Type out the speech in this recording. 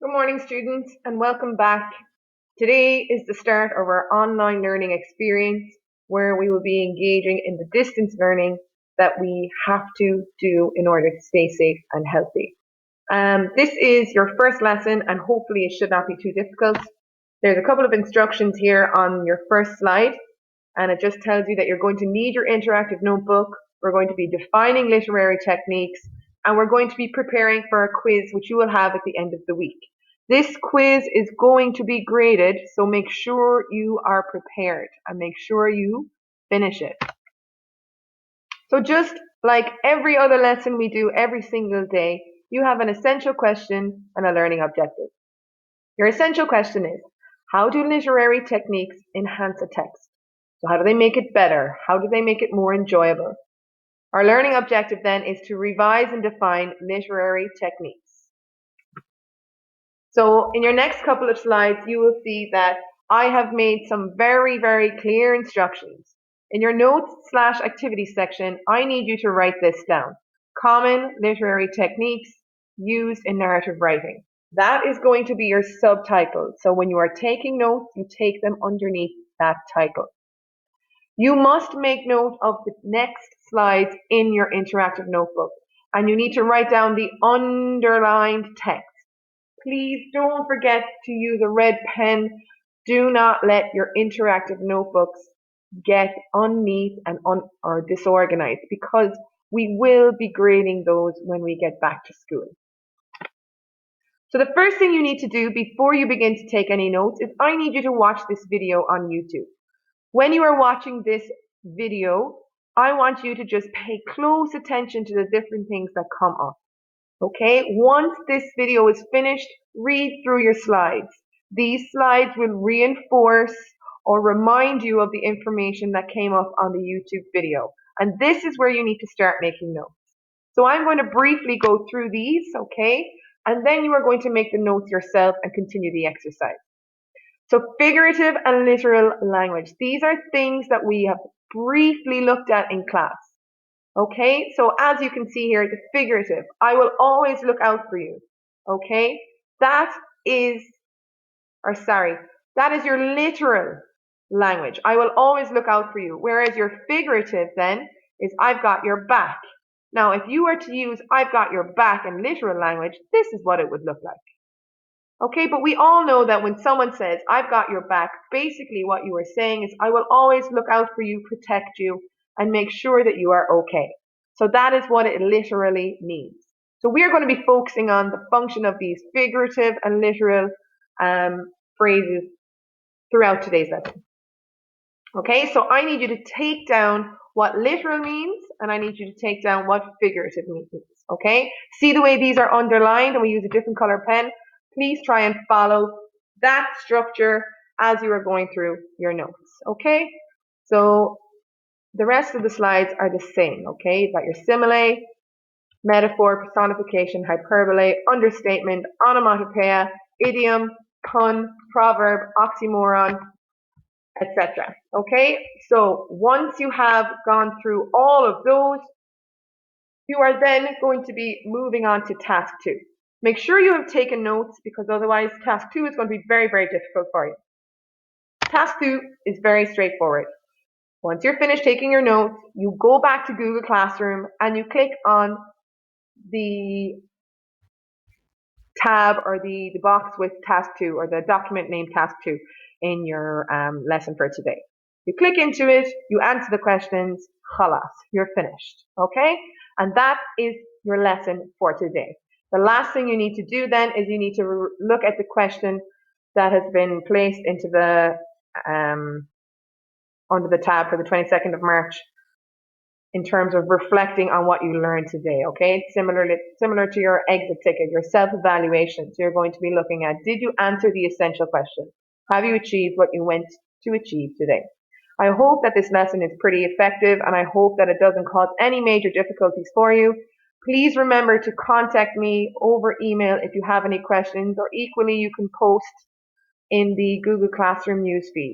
Good morning, students, and welcome back. Today is the start of our online learning experience where we will be engaging in the distance learning that we have to do in order to stay safe and healthy. This is your first lesson and hopefully it should not be too difficult. There's a couple of instructions here on your first slide and it just tells you that you're going to need your interactive notebook. We're going to be defining literary techniques and we're going to be preparing for a quiz which you will have at the end of the week. This quiz is going to be graded, so make sure you are prepared and make sure you finish it. So just like every other lesson we do every single day, you have an essential question and a learning objective. Your essential question is, how do literary techniques enhance a text? So how do they make it better? How do they make it more enjoyable? Our learning objective then is to revise and define literary techniques. So in your next couple of slides, you will see that I have made some very, very clear instructions. In your notes/activity section, I need you to write this down. Common literary techniques used in narrative writing. That is going to be your subtitle. So when you are taking notes, you take them underneath that title. You must make note of the next slides in your interactive notebook, and you need to write down the underlined text. Please don't forget to use a red pen. Do not let your interactive notebooks get unneat and or disorganized because we will be grading those when we get back to school. So the first thing you need to do before you begin to take any notes is I need you to watch this video on YouTube. When you are watching this video, I want you to just pay close attention to the different things that come up. Okay, once this video is finished, read through your slides. These slides will reinforce or remind you of the information that came up on the YouTube video. And this is where you need to start making notes. So I'm going to briefly go through these, okay? And then you are going to make the notes yourself and continue the exercise. So figurative and literal language. These are things that we have briefly looked at in class. Okay, so as you can see here, the figurative, I will always look out for you. Okay, that is your literal language. I will always look out for you. Whereas your figurative then is I've got your back. Now, if you were to use I've got your back in literal language, this is what it would look like. Okay, but we all know that when someone says I've got your back, basically what you are saying is I will always look out for you, protect you, and make sure that you are okay. So that is what it literally means. So we are going to be focusing on the function of these figurative and literal phrases throughout today's lesson. Okay, so I need you to take down what literal means, and I need you to take down what figurative means. Okay, see the way these are underlined and we use a different color pen? Please try and follow that structure as you are going through your notes. Okay, so the rest of the slides are the same. Okay, you've got your simile, metaphor, personification, hyperbole, understatement, onomatopoeia, idiom, pun, proverb, oxymoron, etc. Okay, so once you have gone through all of those, you are then going to be moving on to task 2. Make sure you have taken notes because otherwise task 2 is going to be very, very difficult for you. Task 2 is very straightforward. Once you're finished taking your notes, you go back to Google Classroom and you click on the tab or the box with task 2 or the document named task 2 in your lesson for today. You click into it, you answer the questions, khalas, you're finished, okay? And that is your lesson for today. The last thing you need to do then is you need to look at the question that has been placed into the under the tab for the 22nd of March in terms of reflecting on what you learned today, okay? Similar to your exit ticket, your self-evaluation. So you're going to be looking at, did you answer the essential question? Have you achieved what you went to achieve today? I hope that this lesson is pretty effective and I hope that it doesn't cause any major difficulties for you. Please remember to contact me over email if you have any questions, or equally you can post in the Google Classroom newsfeed.